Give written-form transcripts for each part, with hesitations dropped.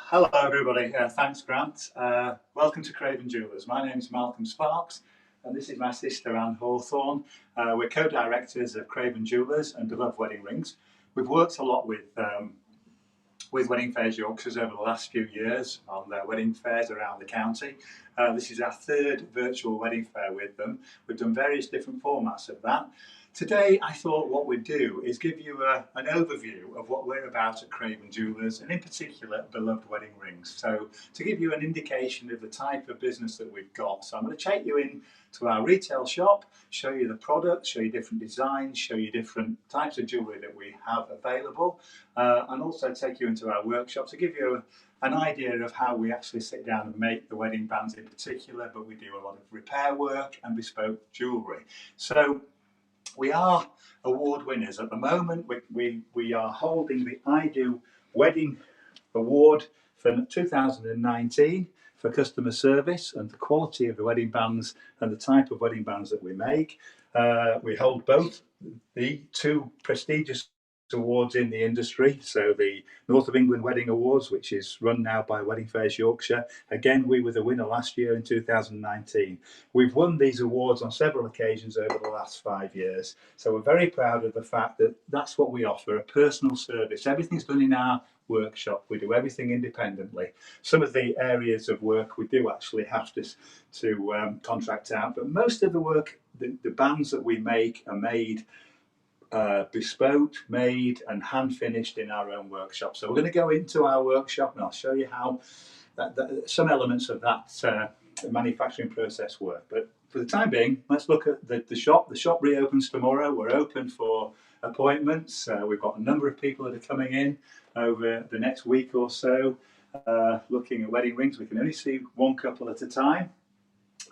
Hello everybody, thanks Grant. Welcome to Craven Jewellers. My name is Malcolm Sparks and this is my sister Anne Hawthorne. We're co-directors of Craven Jewellers and Love Wedding Rings. We've worked a lot with Wedding Fairs Yorkshires over the last few years on their wedding fairs around the county. This is our third virtual wedding fair with them. We've done various different formats of that. Today I thought what we'd do is give you an overview of what we're about at Craven Jewellers and in particular Beloved Wedding Rings. So to give you an indication of the type of business that we've got. So I'm going to take you in to our retail shop, show you the products, show you different designs, show you different types of jewellery that we have available, and also take you into our workshop to give you an idea of how we actually sit down and make the wedding bands in particular, but we do a lot of repair work and bespoke jewellery. So we are award winners. At the moment, we are holding the I Do Wedding Award for 2019 for customer service and the quality of the wedding bands and the type of wedding bands that we make. We hold both the two prestigious awards in the industry, so the North of England Wedding Awards, which is run now by Wedding Fairs Yorkshire. Again, we were the winner last year in 2019. We've won these awards on several occasions over the last 5 years, so we're very proud of the fact that that's what we offer, a personal service. Everything's done in our workshop. We do everything independently. Some of the areas of work we do actually have to contract out, but most of the work, the bands that we make are made bespoke, made and hand finished in our own workshop. So we're going to go into our workshop and I'll show you how some elements of that manufacturing process work. But for the time being, let's look at the shop. The shop reopens tomorrow. We're open for appointments. We've got a number of people that are coming in over the next week or so looking at wedding rings. We can only see one couple at a time.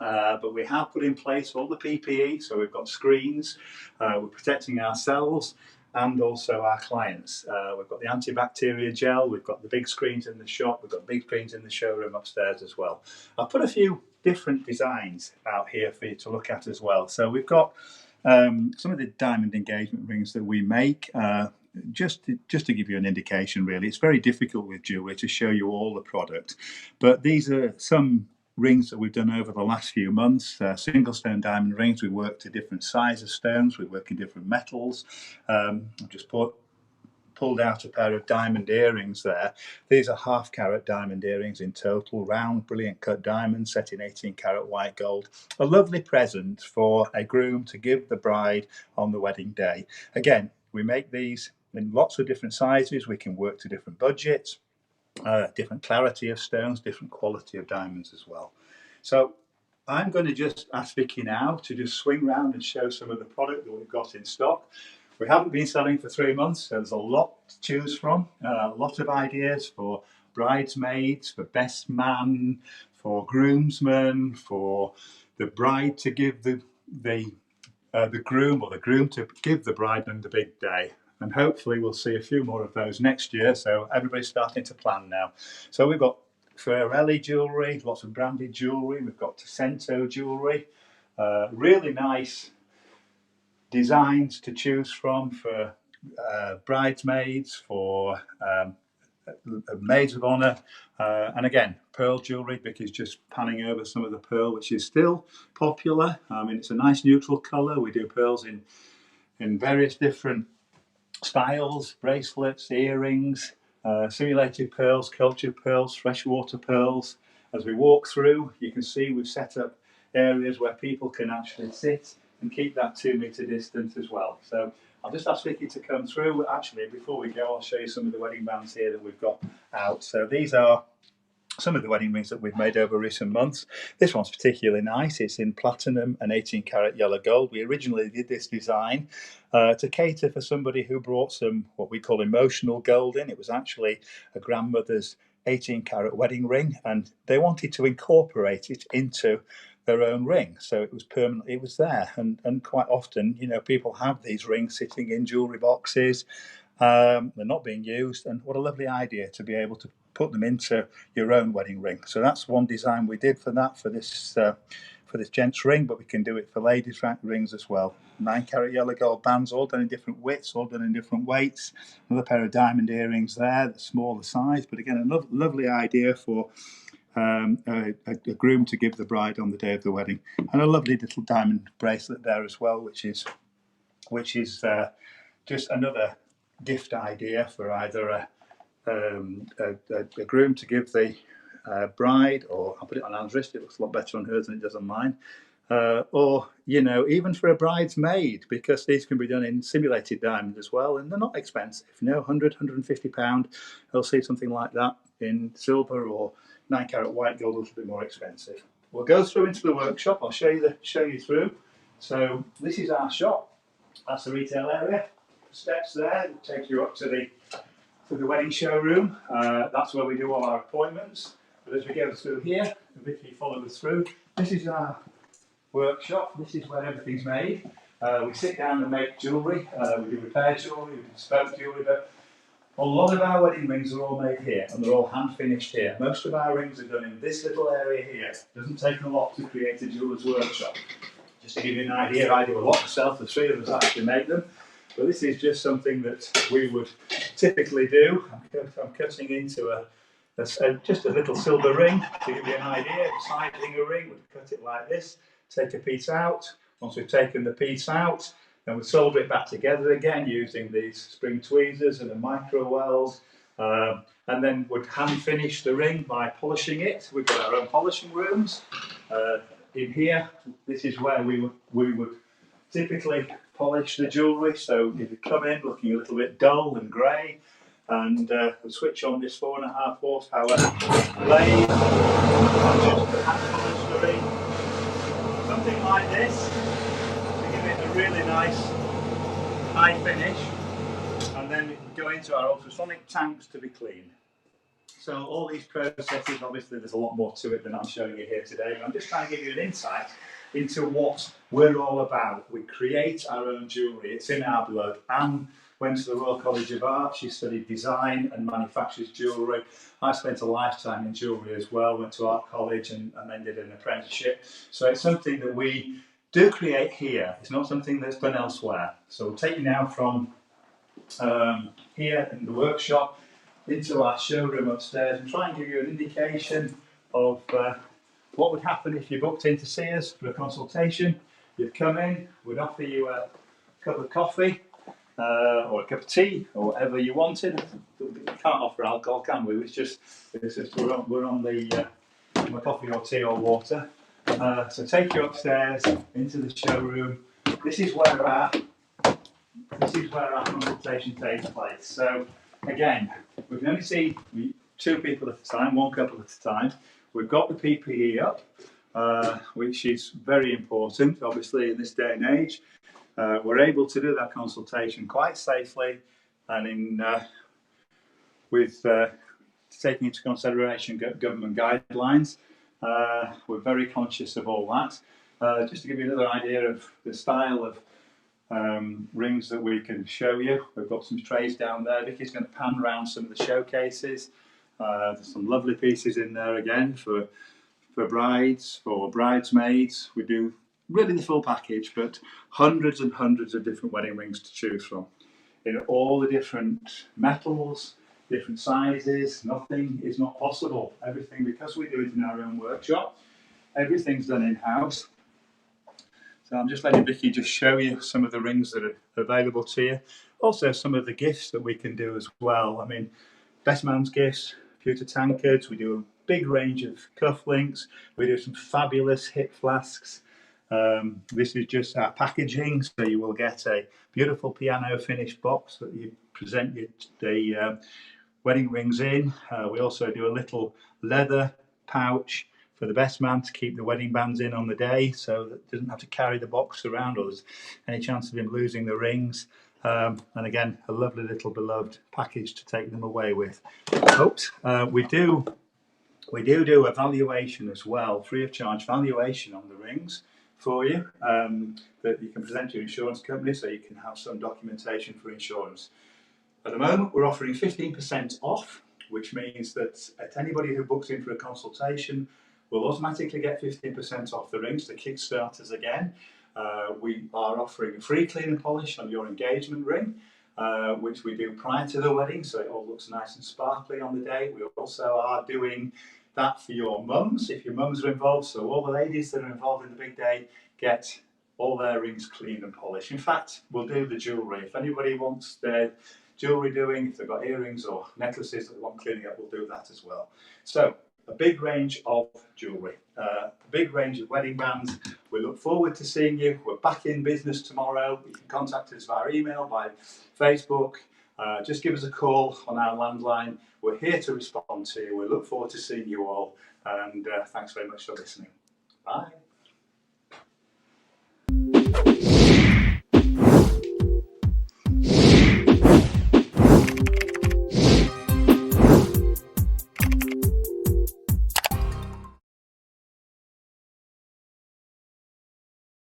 But we have put in place all the PPE, so we've got screens, we're protecting ourselves and also our clients. We've got the antibacterial gel, we've got the big screens in the shop, we've got big screens in the showroom upstairs as well. I've put a few different designs out here for you to look at as well. So we've got some of the diamond engagement rings that we make. Just to give you an indication, really, it's very difficult with jewellery to show you all the product, but these are some rings that we've done over the last few months. Single stone diamond rings. We work to different sizes of stones. We work in different metals. I've just pulled out a pair of diamond earrings there. These are half carat diamond earrings in total, round, brilliant cut diamonds set in 18 carat white gold. A lovely present for a groom to give the bride on the wedding day. Again, we make these in lots of different sizes. We can work to different budgets. Different clarity of stones, different quality of diamonds as well. So I'm going to just ask Vicky now to just swing round and show some of the product that we've got in stock. We haven't been selling for 3 months, so there's a lot to choose from, a lot of ideas for bridesmaids, for best man, for groomsmen, for the bride to give the groom, or the groom to give the bride on the big day. And hopefully we'll see a few more of those next year. So everybody's starting to plan now. So we've got Ferrelli jewellery, lots of branded jewellery. We've got Tacento jewellery, really nice designs to choose from for bridesmaids, for maids of honour, and again, pearl jewellery. Vicky's just panning over some of the pearl, which is still popular. I mean, it's a nice neutral colour. We do pearls in various different styles, bracelets, earrings, simulated pearls, cultured pearls, freshwater pearls. As we walk through, you can see we've set up areas where people can actually sit and keep that 2 metre distance as well. So I'll just ask Vicky to come through. Actually, before we go, I'll show you some of the wedding bands here that we've got out. So these are some of the wedding rings that we've made over recent months. This one's particularly nice. It's in platinum and 18 carat yellow gold. We originally did this design to cater for somebody who brought some what we call emotional gold in. It was actually a grandmother's 18 carat wedding ring, and they wanted to incorporate it into their own ring, so it was permanent. It was there, and quite often, you know, people have these rings sitting in jewellery boxes. They're not being used, and what a lovely idea to be able to put them into your own wedding ring. So that's one design we did for that, for this for this gents ring, but we can do it for ladies rings as well. 9-carat yellow gold bands, all done in different widths, all done in different weights. Another pair of diamond earrings there, the smaller size, but again, a lovely idea for a groom to give the bride on the day of the wedding, and a lovely little diamond bracelet there as well, which is just another gift idea for either a groom to give the bride, or I'll put it on Anne's wrist, it looks a lot better on hers than it does on mine, or even for a bridesmaid, because these can be done in simulated diamonds as well, and they're not expensive. £100–150. I'll see something like that in silver or 9-carat white gold, a little bit more expensive. We'll go through into the workshop. I'll show you through. So this is our shop. That's the retail area. Steps there that take you up to the wedding showroom. That's where we do all our appointments. But as we go through here, Vicky follow us through. This is our workshop. This is where everything's made. We sit down and make jewellery. We do repair jewellery, we do bespoke jewellery, but a lot of our wedding rings are all made here, and they're all hand finished here. Most of our rings are done in this little area here. It doesn't take a lot to create a jeweller's workshop. Just to give you an idea, I do a lot myself. The three of us actually make them, but this is just something that we would typically do. I'm cutting into just a little silver ring to give you an idea. Sizing a ring, we'd cut it like this, take a piece out. Once we've taken the piece out, then we solder it back together again using these spring tweezers and a micro weld, and then we'd hand finish the ring by polishing it. We've got our own polishing rooms. In here, this is where we would typically polish the jewellery. So if you come in looking a little bit dull and grey, and we switch on this 4.5 horsepower lathe, and just hand polish the ring. Something like this, to give it a really nice high finish, and then we can go into our ultrasonic tanks to be cleaned. So all these processes, obviously there's a lot more to it than I'm showing you here today, but I'm just trying to give you an insight into what we're all about. We create our own jewellery, it's in our blood. Anne went to the Royal College of Art, she studied design and manufactures jewellery. I spent a lifetime in jewellery as well, went to art college and then did an apprenticeship. So it's something that we do create here, it's not something that's done elsewhere. So we'll take you now from here in the workshop into our showroom upstairs and try and give you an indication of what would happen if you booked in to see us for a consultation. You'd come in, we'd offer you a cup of coffee or a cup of tea or whatever you wanted. We can't offer alcohol, can we? It's just we're on the coffee or tea or water. So take you upstairs into the showroom. This is where our consultation takes place. So again, we can only see 2 people at a time, 1 couple at a time. We've got the PPE up, which is very important, obviously, in this day and age. We're able to do that consultation quite safely, and with taking into consideration government guidelines. We're very conscious of all that. Just to give you another idea of the style of rings that we can show you, we've got some trays down there. Vicky's going to pan around some of the showcases. There's some lovely pieces in there again for brides, for bridesmaids. We do really the full package, but hundreds and hundreds of different wedding rings to choose from in all the different metals, different sizes. Nothing is not possible. Everything, because we do it in our own workshop, everything's done in-house. So I'm just letting Vicky just show you some of the rings that are available to you. Also some of the gifts that we can do as well. I mean, best man's gifts, pewter tankards, we do a big range of cufflinks, we do some fabulous hip flasks. This is just our packaging, so you will get a beautiful piano finished box that you present the wedding rings in. We also do a little leather pouch for the best man to keep the wedding bands in on the day, so that doesn't have to carry the box around or there's any chance of him losing the rings. And again, a lovely little beloved package to take them away with. Oops. We do a valuation as well, free of charge valuation on the rings for you, that you can present to your insurance company so you can have some documentation for insurance. At the moment, we're offering 15% off, which means that at anybody who books in for a consultation, will automatically get 15% off the rings to Kickstarters again. We are offering a free clean and polish on your engagement ring, which we do prior to the wedding, so it all looks nice and sparkly on the day. We also are doing that for your mums, if your mums are involved, so all the ladies that are involved in the big day get all their rings cleaned and polished. In fact, we'll do the jewellery. If anybody wants their jewellery doing, if they've got earrings or necklaces that they want cleaning up, we'll do that as well. So, a big range of jewellery, a big range of wedding bands. We look forward to seeing you. We're back in business tomorrow. You can contact us via email, by Facebook. Just give us a call on our landline. We're here to respond to you. We look forward to seeing you all, and thanks very much for listening. Bye.